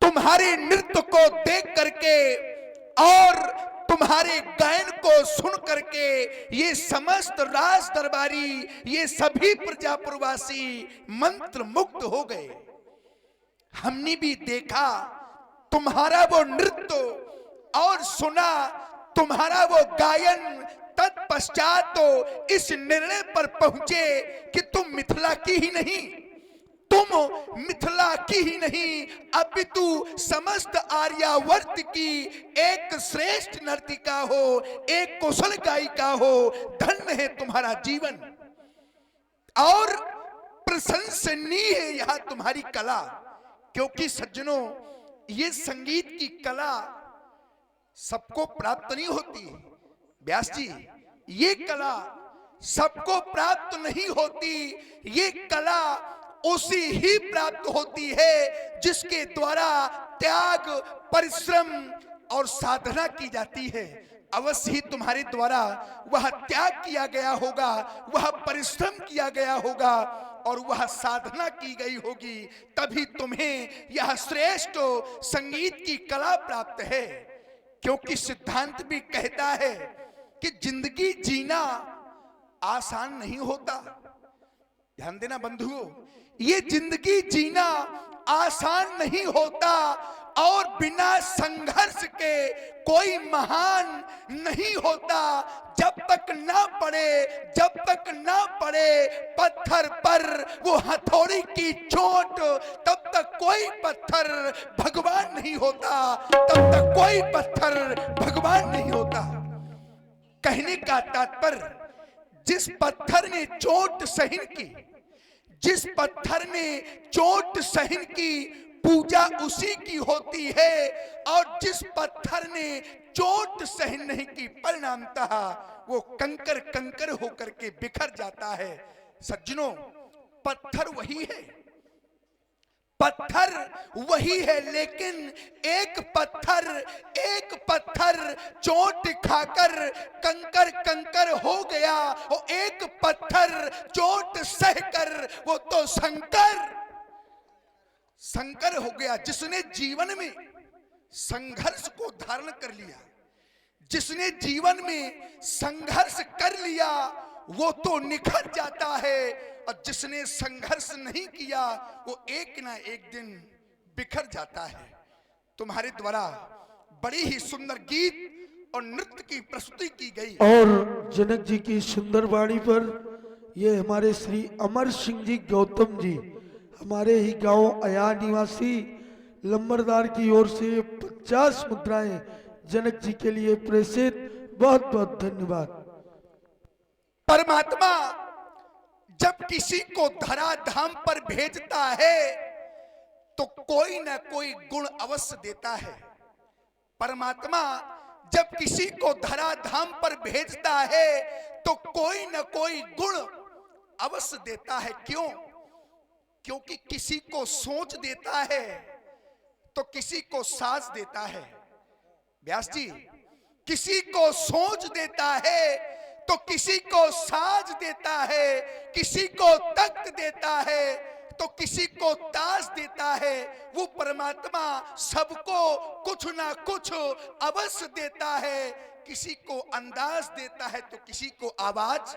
तुम्हारे नृत्य को देख करके और तुम्हारे गायन को सुन करके ये समस्त राज दरबारी, ये सभी प्रजापुरवासी मंत्र मुग्ध हो गए। हमने भी देखा तुम्हारा वो नृत्य और सुना तुम्हारा वो गायन। तत्पश्चात तो इस निर्णय पर पहुंचे कि तुम मिथिला की ही नहीं, तुम मिथिला की ही नहीं अपितु समस्त आर्यावर्त की एक श्रेष्ठ नर्तिका हो, एक कुशल गायिका हो। धन्य है तुम्हारा जीवन और प्रशंसनीय है यह तुम्हारी कला। क्योंकि सज्जनों, ये संगीत की कला सबको प्राप्त नहीं होती। व्यास जी, ये कला सबको प्राप्त नहीं होती। ये कला उसी ही प्राप्त होती है जिसके द्वारा त्याग, परिश्रम और साधना की जाती है। अवश्य ही तुम्हारे द्वारा वह त्याग किया गया होगा, वह परिश्रम किया गया होगा और वह साधना की गई होगी, तभी तुम्हें यह श्रेष्ठ संगीत की कला प्राप्त है। क्योंकि सिद्धांत भी कहता है कि जिंदगी जीना आसान नहीं होता। ध्यान देना बंधुओं, ये जिंदगी जीना आसान नहीं होता और बिना संघर्ष के कोई महान नहीं होता। जब तक ना पड़े पत्थर पर वो हथौड़ी की चोट, तब तक कोई पत्थर भगवान नहीं होता, तब तक कोई पत्थर भगवान नहीं होता। कहने का तात्पर्य, जिस पत्थर ने चोट सहन की, जिस पत्थर ने चोट सहन की, पूजा उसी की होती है। और जिस पत्थर ने चोट सहन नहीं की, परिणामतः वो कंकर कंकर होकर के बिखर जाता है। सज्जनों, पत्थर वही है, पत्थर वही है, लेकिन एक पत्थर चोट खाकर कंकर कंकर हो गया, और एक पत्थर चोट सहकर वो तो शंकर हो गया। जिसने जीवन में संघर्ष को धारण कर लिया, जिसने जीवन में संघर्ष कर लिया, वो तो निखर जाता है, और जिसने संघर्ष नहीं किया वो एक ना एक दिन बिखर जाता है। तुम्हारे द्वारा बड़ी ही सुंदर गीत और नृत्य की प्रस्तुति की गई। और जनक जी की सुंदर वाणी पर ये हमारे श्री अमर सिंह जी गौतम जी, हमारे ही गांव अया निवासी लंबरदार की ओर से 50 मुद्राएं जनक जी के लिए प्रेषित। बहुत बहुत धन्यवाद। परमात्मा जब किसी को धराधाम पर भेजता है तो कोई ना कोई गुण अवश्य देता है। परमात्मा जब किसी को धराधाम पर भेजता है तो कोई ना कोई गुण अवश्य देता है। क्यों? क्योंकि किसी को सोच देता है तो किसी को साज देता है। व्यास जी, किसी को सोच देता है तो किसी को साज देता है, किसी को तख्त देता है तो किसी को ताज देता है। वो परमात्मा सबको कुछ ना कुछ अवश्य देता है। किसी को अंदाज देता है तो किसी को आवाज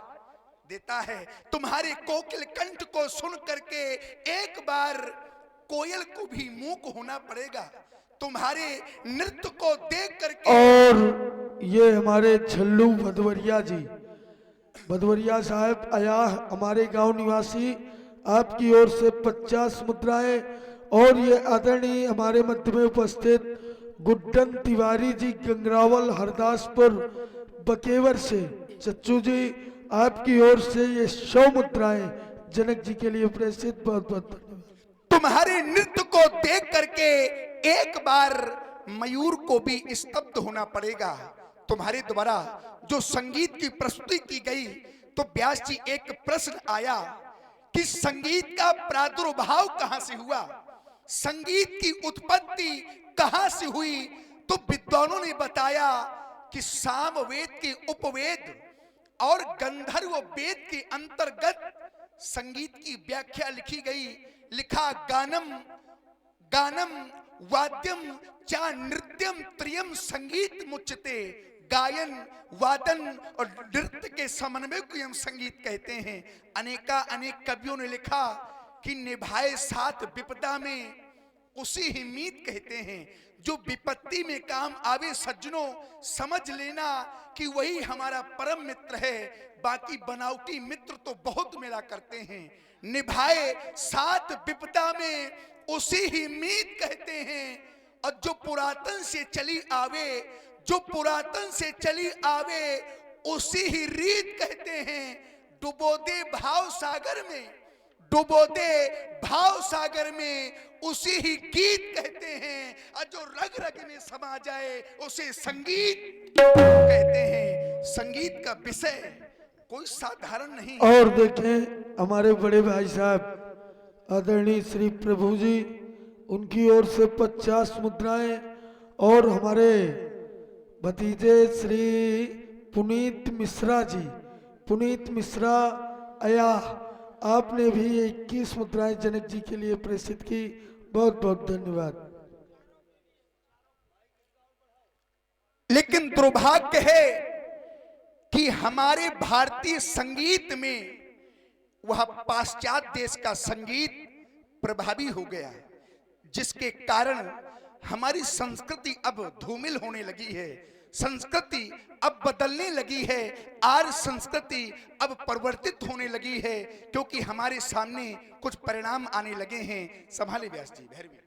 देता है। तुम्हारे कोकिल कंठ को सुन करके एक बार कोयल को भी मूक होना पड़ेगा। तुम्हारे नृत्य को देख करके। और ये हमारे झल्लू भदवरिया जी, भदवरिया साहब अया हमारे गांव निवासी, आपकी ओर से 50 मुद्राएं। और ये आदरणीय हमारे मध्य में उपस्थित गुड्डन तिवारी जी गंगरावल हरदासपुर बकेवर से, चच्चू जी आपकी ओर से ये 100 मुद्राएं जनक जी के लिए प्रेषित। बहुत बहुत धन्यवाद। तुम्हारे नृत्य को देख करके एक बार मयूर को भी स्तब्ध होना पड़ेगा। तुम्हारे द्वारा जो संगीत की प्रस्तुति की गई, तो व्यास जी एक प्रश्न आया कि संगीत का प्रादुर्भाव कहां से हुआ, संगीत की उत्पत्ति कहां से हुई। तो विद्वानों ने बताया कि सामवेद के उपवेद और गंधर्व वेद के अंतर्गत संगीत की व्याख्या लिखी गई। लिखा गानम गानम वाद्यम चा नृत्यम त्रियम संगीत मुच्यते। गायन, वादन और नृत्य के समन्वय को हम संगीत कहते हैं। अनेक कवियों ने लिखा कि निभाए साथ विपदा में उसी ही मीत कहते हैं। जो विपत्ति में काम आवे सज्जनों, समझ लेना कि वही हमारा परम मित्र है। बाकी बनावटी मित्र तो बहुत मिला करते हैं। निभाए साथ विपदा में उसी ही मीत कहते हैं। और जो पुरातन से चली आवे, जो पुरातन से चली आवे उसी ही रीत कहते हैं। डुबो दे भाव सागर में, डुबो दे भाव सागर में उसी ही गीत कहते हैं। और जो रग रग में समा जाए उसे संगीत कहते हैं। संगीत का विषय कोई साधारण नहीं। और देखें हमारे बड़े भाई साहब आदरणीय श्री प्रभु जी, उनकी ओर से 50 मुद्राएं और हमारे भतीजे श्री पुनीत मिश्रा जी, पुनीत मिश्रा आया, आपने भी 21 मुद्राएं जनक जी के लिए प्रेषित की। बहुत बहुत धन्यवाद। लेकिन दुर्भाग्य है कि हमारे भारतीय संगीत में वह पाश्चात्य देश का संगीत प्रभावी हो गया है, जिसके कारण हमारी संस्कृति अब धूमिल होने लगी है। संस्कृति अब बदलने लगी है। आर्य संस्कृति अब परिवर्तित होने लगी है, क्योंकि हमारे सामने कुछ परिणाम आने लगे हैं। संभाले व्यास जी, भैरवी।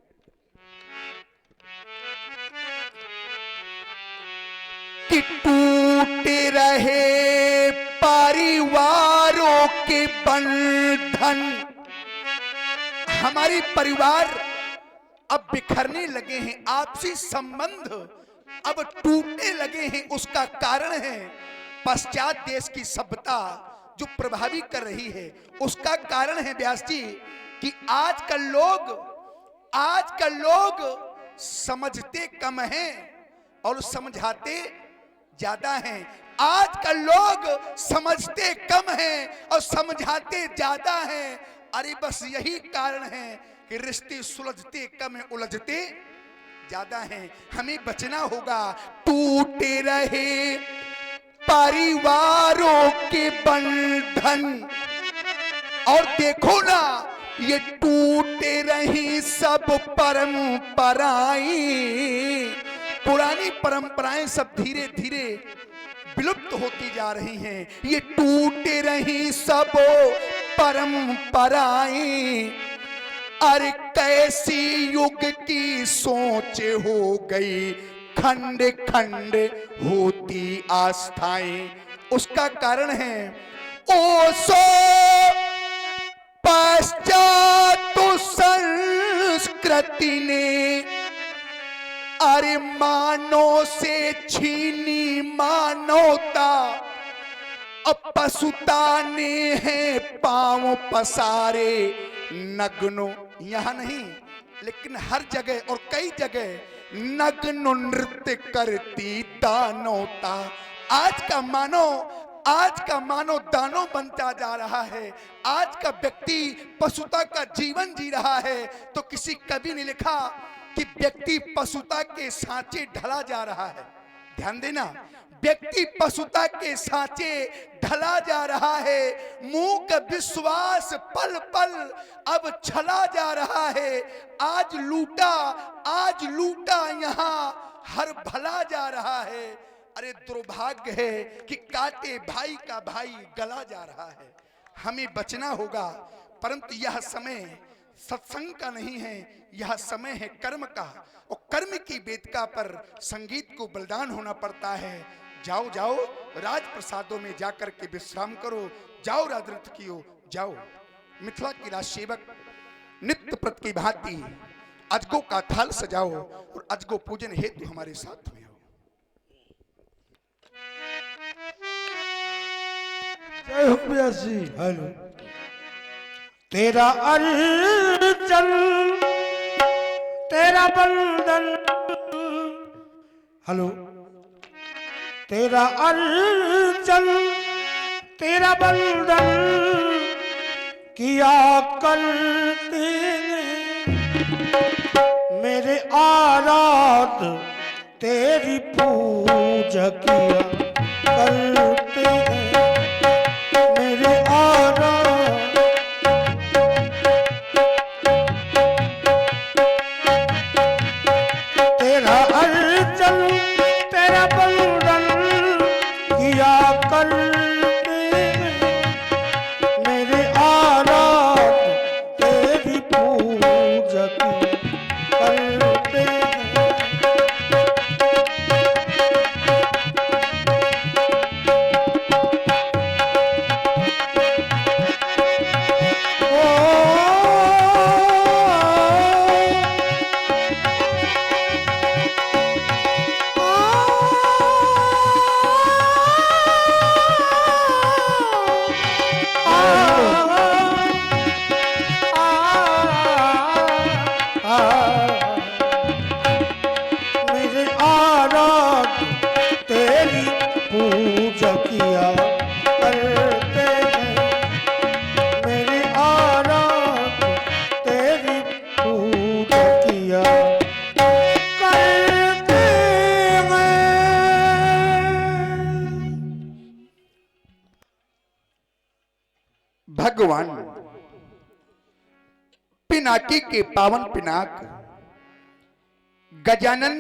कि टूटे रहे परिवारों के बंधन, हमारे परिवार अब बिखरने लगे हैं। आपसी संबंध अब टूटने लगे हैं। उसका कारण है पश्चात देश की सभ्यता जो प्रभावी कर रही है। उसका कारण है व्यास जी कि आजकल लोग समझते कम हैं और समझाते ज्यादा हैं। आजकल लोग समझते कम हैं और समझाते ज्यादा हैं। अरे बस यही कारण है कि रिश्ते सुलझते कम हैं, उलझते ज्यादा हैं। हमें बचना होगा। टूटे रहे परिवारों के बंधन, और देखो ना ये टूटे रही सब परंपराएं। पुरानी परंपराएं सब धीरे धीरे विलुप्त होती जा रही हैं। ये टूटे रही सब परंपराएं। अरे कैसी युग की सोच हो गई, खंड खंड होती आस्थाएं। उसका कारण है ओसो पश्चात संस्कृति ने अरे मानव से छीनी मानवता। अब पशुता ने है पांव पसारे नग्नो, यहां नहीं लेकिन हर जगह और कई जगह नग्न नृत्य करती दानवता। आज का मानव दानव बनता जा रहा है। आज का व्यक्ति पशुता का जीवन जी रहा है। तो किसी कवि ने लिखा कि व्यक्ति पशुता के सांचे ढला जा रहा है। ध्यान देना, व्यक्ति पशुता के सांचे ढला जा रहा है। मूक विश्वास पल पल अब छला जा रहा है। आज लूटा यहाँ हर भला जा रहा है। अरे दुर्भाग्य है कि काटे भाई का भाई गला जा रहा है। हमें बचना होगा, परंतु यह समय सत्संग का नहीं है, यह समय है कर्म का। और कर्म की वेदिका पर संगीत को बलिदान होना पड़ता है। जाओ जाओ राज प्रसादों में जाकर के विश्राम करो। जाओ राजरथ कियो जाओ। मिथिला की राज सेवक नित्य प्रत की भांति अजगो का थाल सजाओ और अजगो पूजन हेतु हमारे साथ में हो। जय हो व्यास जी। हेलो, तेरा अर्चन तेरा बंदन, हेलो, तेरा अर्चन तेरा बंदन किया करते आराध तेरी पूजा किया करते हैं मेरे आराध। तेरा अर्चन तेरा बंदन किया करते हैं मेरे आराध तेरी पूजा किया करते हैं। मेरे आराध तेरी पूजा किया करते हैं मेरे आराध तेरी पूजा किया करते हैं। भगवान पिनाकी के पावन पिनाक गजानन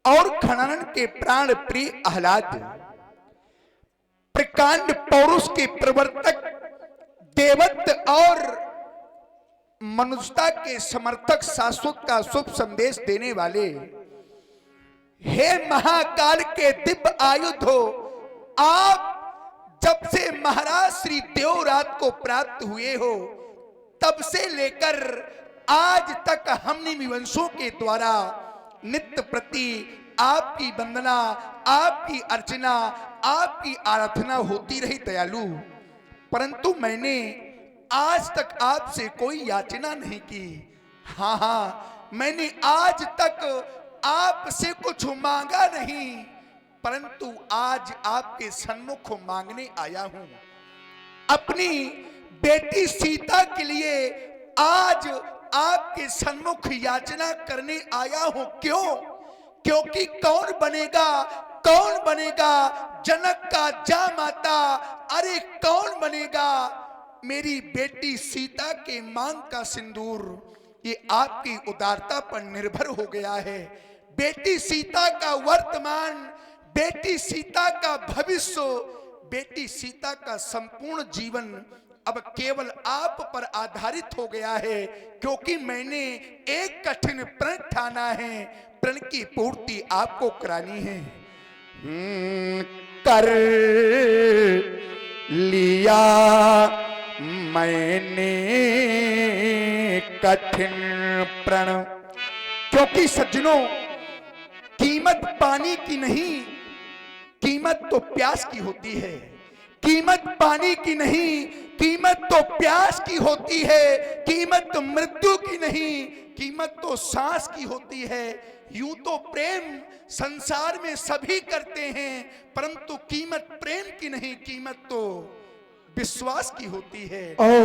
और खननन के प्राण प्रिय आह्लाद, प्रकांड पौरुष के प्रवर्तक, देवत्व और मनुष्यता के समर्थक, शाश्वत का शुभ संदेश देने वाले, हे महाकाल के दिव्य आयुध हो, आप जब से महाराज श्री देवरात को प्राप्त हुए हो तब से लेकर आज तक हमने विवंशों के द्वारा नित्य प्रति आपकी वंदना, आपकी अर्चना, आपकी आराधना होती रही दयालु। परंतु मैंने आज तक आपसे कोई याचना नहीं की। हाँ हाँ, मैंने आज तक आपसे कुछ मांगा नहीं, परंतु आज आपके सन्मुख मांगने आया हूं। अपनी बेटी सीता के लिए आज आपके सन्मुख याचना करने आया हूं। क्यों? क्योंकि कौन बनेगा जनक का जामाता, अरे कौन बनेगा मेरी बेटी सीता के मांग का सिंदूर। ये आपकी उदारता पर निर्भर हो गया है। बेटी सीता का वर्तमान, बेटी सीता का भविष्य, बेटी सीता का संपूर्ण जीवन अब केवल आप पर आधारित हो गया है, क्योंकि मैंने एक कठिन प्रण ठाना है, प्रण की पूर्ति आपको करानी है। कर लिया मैंने कठिन प्रण, क्योंकि सज्जनों कीमत पानी की नहीं, कीमत तो प्यास की होती है। कीमत पानी की नहीं, कीमत तो प्यास की होती है। कीमत तो मृत्यु की नहीं, कीमत तो सांस की होती है। यूं तो प्रेम संसार में सभी करते हैं, परंतु कीमत प्रेम की नहीं, कीमत तो विश्वास की होती है। और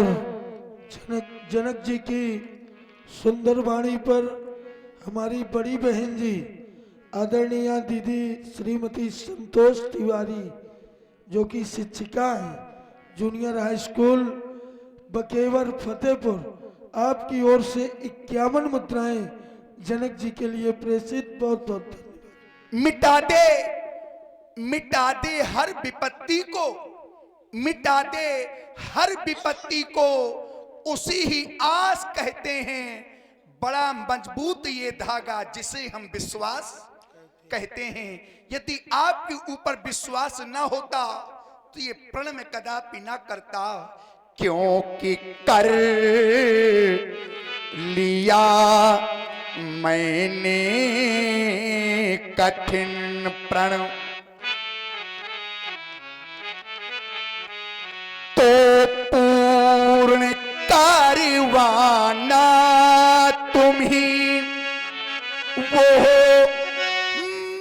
जनक जी की सुंदर वाणी पर हमारी बड़ी बहन जी आदरणीय दीदी श्रीमती संतोष तिवारी, जो कि शिक्षिका है junior high school Bakewar Fatehpur, आपकी ओर से 51 मुद्राएं जनक जी के लिए प्रेषित। बहुत बहुत धन्यवाद। मिटा दे हर विपत्ति को, मिटा दे हर विपत्ति को, उसी ही आस कहते हैं। बड़ा मजबूत ये धागा जिसे हम विश्वास कहते हैं। यदि आपके ऊपर विश्वास न होता तो ये प्रण में कदापि ना करता, क्योंकि कर लिया मैंने कठिन प्रण, तो पूर्ण कारवाना तुम ही वो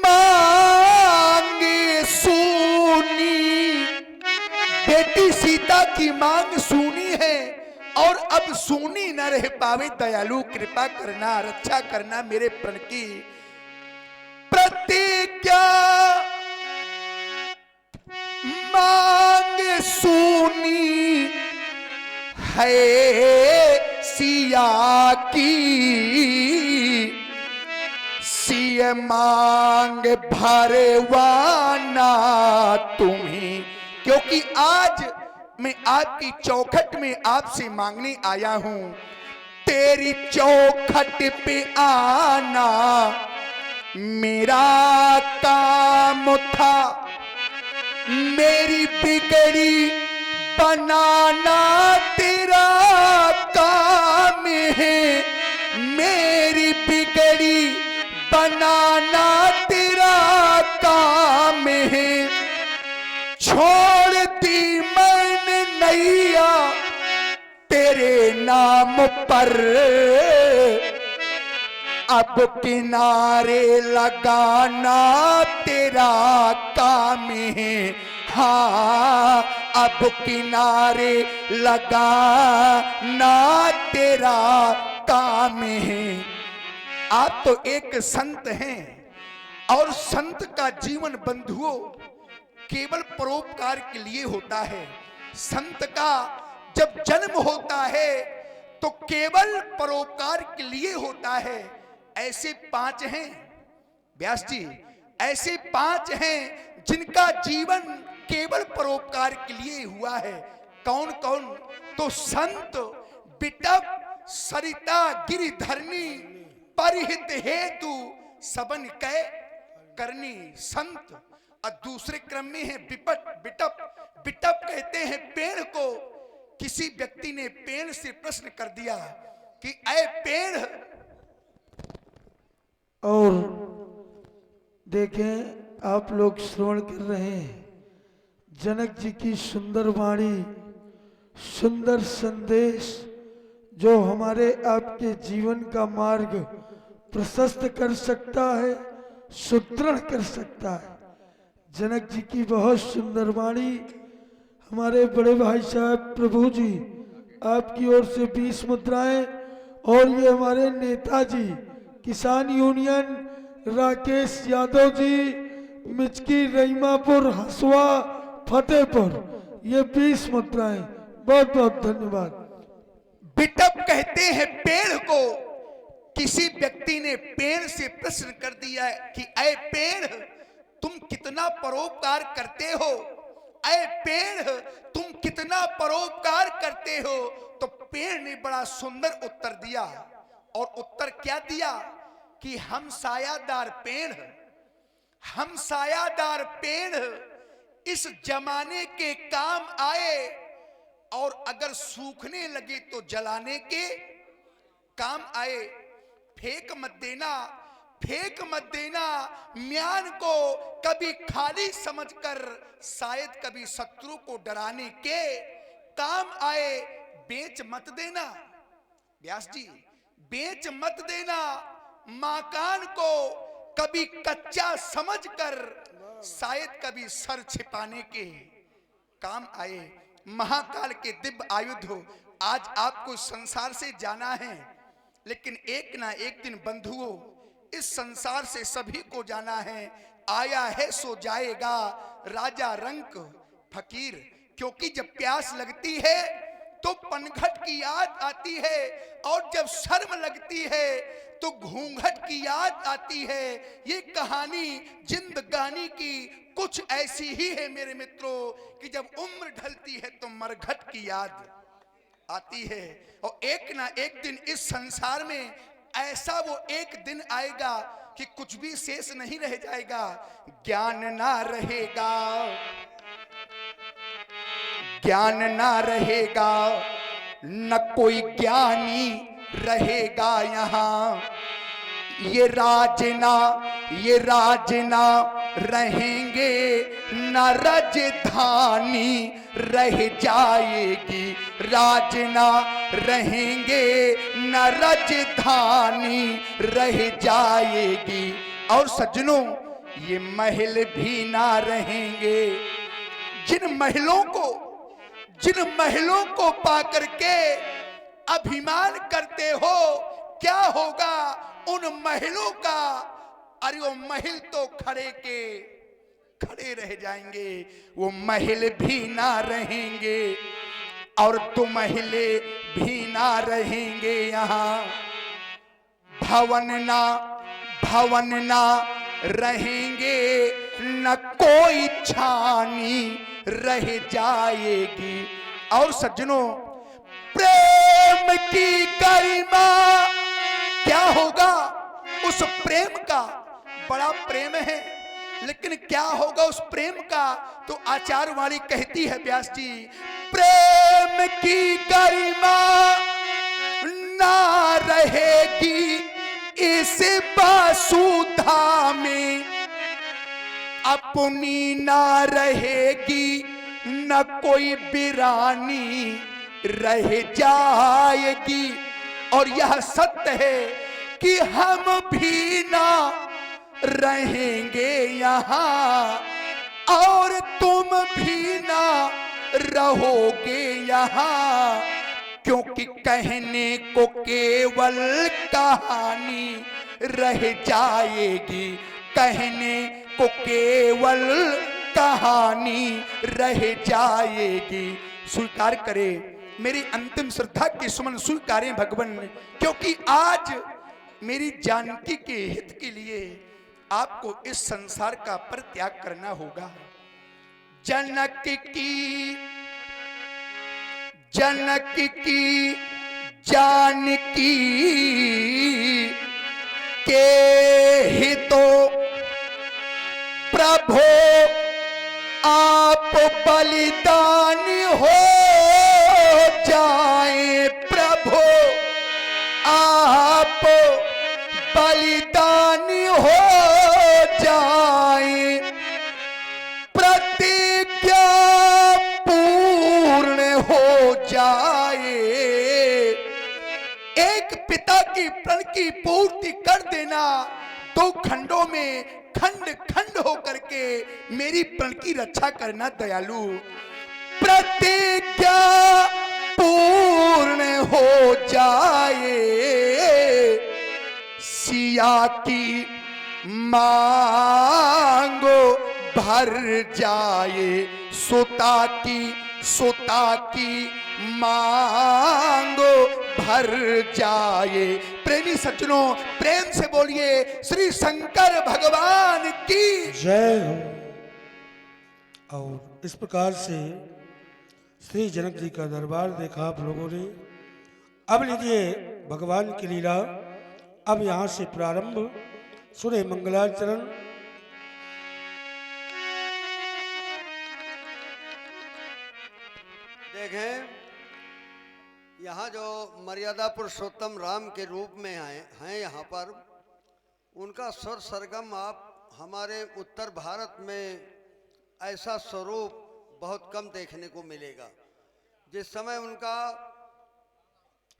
मांगे सुनी। बेटी सीता की मांग सुनी है और अब सुनी न रह पावे दयालु कृपा करना रक्षा करना मेरे प्रण की प्रतिज्ञा मांग सुनी है सिया की सिय मांग भरवाना तुम्हें, क्योंकि आज मैं आपकी चौखट में आपसे मांगने आया हूं, तेरी चौखट पे आना मेरा काम था, मेरी बिगड़ी बनाना तेरा काम है, मेरी बिगड़ी बनाना तेरा काम है, छोड़ दी मैंने नैया तेरे नाम पर, अब किनारे लगाना तेरा काम है, हाँ अब किनारे लगाना तेरा काम है। आप तो एक संत हैं और संत का जीवन बंधुओं केवल परोपकार के लिए होता है। संत का जब जन्म होता है तो केवल परोपकार के लिए होता है। ऐसे 5 हैं व्यास जी, ऐसे 5 हैं जिनका जीवन केवल परोपकार के लिए हुआ है। कौन कौन? तो संत बिटप सरिता गिरिधरनी परिहित हेतु सबन कै करनी। संत और दूसरे क्रम में है बिटप। बिटप कहते हैं पेड़ को। किसी व्यक्ति ने पेड़ से प्रश्न कर दिया कि ऐ पेड़, और देखें आप लोग श्रवण कर रहे हैं जनक जी की सुंदर वाणी, सुंदर संदेश जो हमारे आपके जीवन का मार्ग प्रशस्त कर सकता है, सुदृढ़ कर सकता है। जनक जी की बहुत सुंदर वाणी। हमारे बड़े भाई साहब प्रभु जी आपकी ओर से 20 मुद्राएं, और ये हमारे नेताजी किसान यूनियन राकेश यादव जी मिचकी रईमापुर हसुआ फतेहपुर, ये 20 मुद्राएं। बहुत बहुत धन्यवाद। बिटप कहते हैं पेड़ को। किसी व्यक्ति ने पेड़ से प्रश्न कर दिया कि ऐ पेड़ तुम कितना परोपकार करते हो, ऐ पेड़ तुम कितना परोपकार करते हो। तो पेड़ ने बड़ा सुंदर उत्तर दिया। और उत्तर क्या दिया कि हम सायादार पेड़, हम सायादार पेड़ इस जमाने के काम आए, और अगर सूखने लगे तो जलाने के काम आए। फेंक मत देना, फेंक मत देना म्यान को कभी खाली समझकर, शायद कभी शत्रु को डराने के काम आए। बेच मत देना व्यास जी, बेच मत देना मकान को कभी कच्चा समझकर, शायद कभी सर छिपाने के काम आए। महाकाल के दिव्य आयुध हो। आज आपको संसार से जाना है, लेकिन एक ना एक दिन बंधुओं इस संसार से सभी को जाना है। आया है सो जाएगा राजा रंक फकीर। क्योंकि जब प्यास लगती है तो पनघट की याद आती है, और जब शर्म लगती है तो घूंघट की याद आती है। ये कहानी जिंदगानी की कुछ ऐसी ही है मेरे मित्रों कि जब उम्र ढलती है तो मरघट की याद आती है। और एक ना एक दिन इस संसार में ऐसा वो एक दिन आएगा कि कुछ भी शेष नहीं रह जाएगा। ज्ञान ना रहेगा, ज्ञान ना रहेगा, न कोई ज्ञानी रहेगा यहाँ। ये राजना रहेंगे, न राजधानी रह जाएगी। राजना रहेंगे, न राजधानी रह जाएगी। और सज्जनों ये महल भी ना रहेंगे। जिन महलों को पा करके अभिमान करते हो, क्या होगा उन महलों का? अरे वो महल तो खड़े रह जाएंगे, वो महल भी ना रहेंगे और दो महले भी ना रहेंगे। यहाँ भवन ना रहेंगे, न कोई छानी रह जाएगी। और सज्जनों, प्रेम की गरिमा क्या होगा? उस प्रेम का, बड़ा प्रेम है, लेकिन क्या होगा उस प्रेम का? तो आचार्य वाणी कहती है व्यास जी, प्रेम की गरिमा ना रहेगी इस वसुधा में, अपनी ना रहेगी, न कोई बिरानी रह जाएगी। और यह सत्य है कि हम भी ना रहेंगे यहाँ और तुम भी ना रहोगे यहाँ, क्योंकि कहने को केवल कहानी रह जाएगी, कहने को केवल कहानी रह जाएगी। स्वीकार करे मेरी अंतिम श्रद्धा के सुमन, स्वीकारें भगवान, क्योंकि आज मेरी जानकी के हित के लिए आपको इस संसार का परित्याग करना होगा। जनक की जानकी के हितों प्रभु आप बलिदान हो जाए, प्रभु आप बलिदान हो जाए, प्रतिज्ञा पूर्ण हो जाए। एक पिता की प्रण की पूर्ति कर देना, दो खंडों में खंड खंड हो करके मेरी प्रण की रक्षा करना दयालु। प्रतिज्ञा पूर्ण हो जाए, सिया की मांगो भर जाए, सुता की मांगो भर जाए। प्रेमी सज्जनों, प्रेम से बोलिए श्री शंकर भगवान की जय हो। और इस प्रकार से श्री जनक जी का दरबार देखा आप लोगों ने। अब लीजिए भगवान की लीला, अब यहाँ से प्रारंभ। सुने मंगलाचरण। देखें, यहाँ जो मर्यादा पुरुषोत्तम राम के रूप में हैं यहाँ पर, उनका स्वर सरगम आप हमारे उत्तर भारत में ऐसा स्वरूप बहुत कम देखने को मिलेगा। जिस समय उनका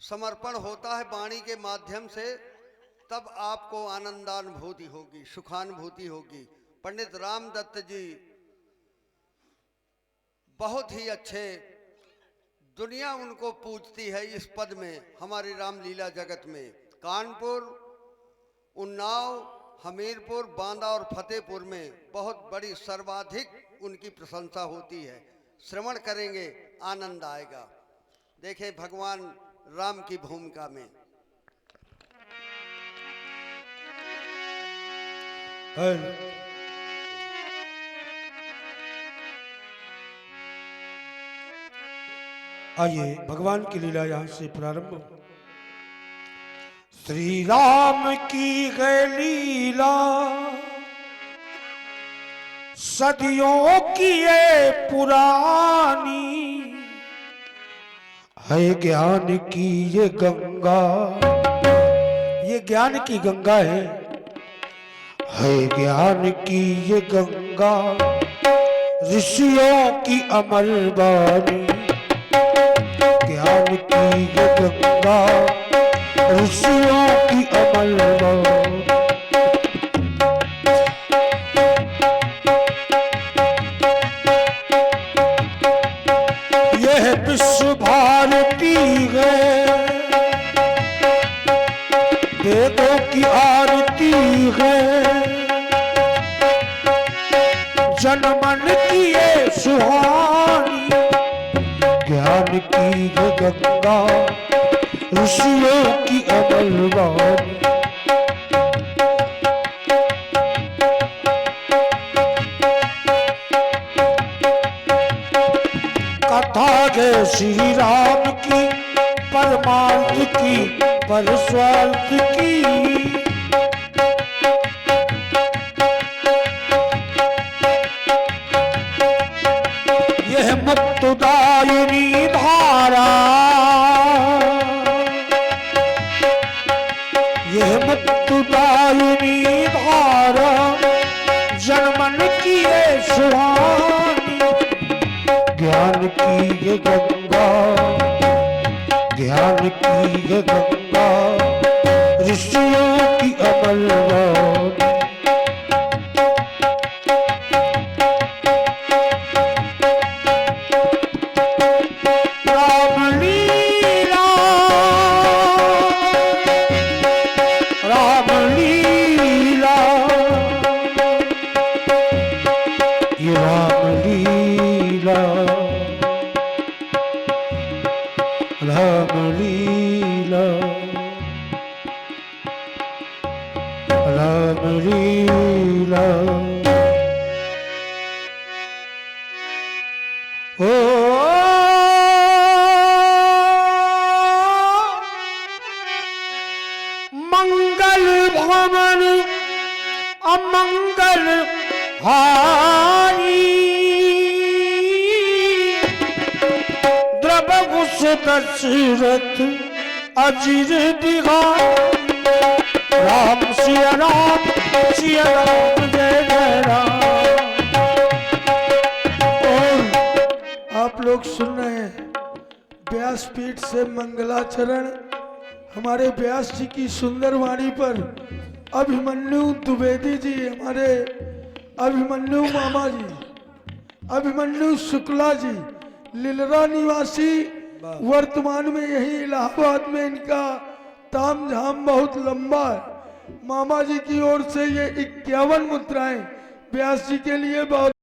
समर्पण होता है वाणी के माध्यम से, तब आपको आनंदानुभूति होगी, सुखानुभूति होगी। पंडित रामदत्त जी बहुत ही अच्छे, दुनिया उनको पूजती है इस पद में, हमारी रामलीला जगत में। कानपुर, उन्नाव, हमीरपुर, बांदा और फतेहपुर में बहुत बड़ी सर्वाधिक उनकी प्रशंसा होती है। श्रवण करेंगे, आनंद आएगा। देखें भगवान राम की भूमिका में। आइए भगवान की लीला यहाँ से प्रारंभ। श्री राम की है लीला, सदियों की ये पुरानी, है ज्ञान की ये गंगा, ये ज्ञान की गंगा है ज्ञान की ये गंगा, ऋषियों की अमर वाणी, ज्ञान की ये गंगा, ऋषियों की अमर वाणी। यह विश्व भारती है, की आरती है, जनमन की ये सुहानी, ज्ञान की ये गंगा, ऋषियों की अमलवानी। कथा है श्री राम की, परमार्थ की, परस्वार्थ की। यह मुक्तदायिनी धारा, यह मुक्तदायिनी धारा, जनमन की ये सुहानी, ज्ञान की ये गंगा, ज्ञान की ये गंगा, ऋषियों की अमलवानी। रामलीला, रामलीला, ये रामलीला, रामलीला, रामलीला। ओ मंगल भवन अमंगल हारी, द्रवहुस दशरथ अजिर बिहारी। राम सिया राम, सिया राम, जय जय राम। और आप लोग सुन रहे हैं व्यासपीठ से मंगलाचरण हमारे व्यास जी की सुंदर वाणी पर अभिमन्यु द्विवेदी जी, हमारे अभिमन्यु मामा जी, अभिमन्यु शुक्ला जी, लिलरा निवासी, वर्तमान में यही इलाहाबाद में इनका ताम झाम बहुत लंबा है। मामा जी की ओर से ये 51 मुद्राएं व्यास जी के लिए बहुत